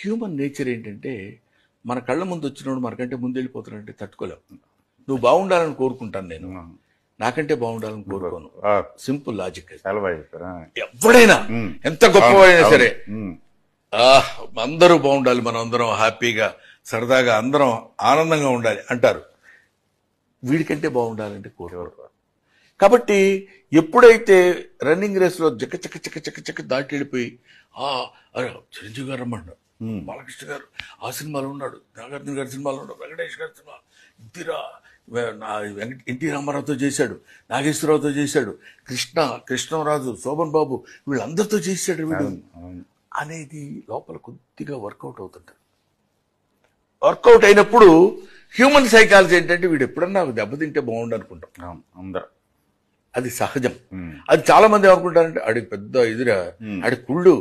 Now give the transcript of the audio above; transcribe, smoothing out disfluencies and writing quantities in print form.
Human nature ఏంటంటే మన కళ్ళ ముందు వచ్చినప్పుడు మనకంటే ముందు వెళ్ళిపోతానంటే తట్టుకోలేవు. నువ్వు బాగుండాలని కోరుకుంటాను నేను, నాకంటే బాగుండాలని కోరుకోను. Simple logic. ఎవడైనా ఎంత గొప్పవాడైనా సరే అందరూ బాగుండాలి, మనం అందరం హ్యాపీగా సరదాగా అందరం ఆనందంగా ఉండాలి అంటారు. వీడికంటే బాగుండాలంటే కోరుకోరు. కాబట్టి ఎప్పుడైతే రన్నింగ్ రేస్ లో జక్క చక్క చక్క చక్క చక్క దాటి వెళ్ళిపోయి అరే చిరంజీవి గారు రమ్మన్నాడు, బాలకృష్ణ గారు ఆ సినిమాలో ఉన్నాడు, నాగార్జున గారి సినిమాలో ఉన్నాడు, వెంకటేష్ గారి సినిమా, ఎన్టీ రామారావుతో చేశాడు, నాగేశ్వరరావుతో చేశాడు, కృష్ణరాజు, శోభన్ బాబు, వీళ్ళందరితో చేశాడు వీడు అనేది లోపల కొద్దిగా వర్కౌట్ అవుతుంటారు. వర్కౌట్ అయినప్పుడు హ్యూమన్ సైకాలజీ ఏంటంటే వీడు ఎప్పుడన్నా దెబ్బతింటే బాగుండు అనుకుంటాం అందరూ. అది సహజం. అది చాలా మంది ఏమనుకుంటారంటే ఆడికి పెద్ద ఎదురా, ఆడి కుళ్ళు,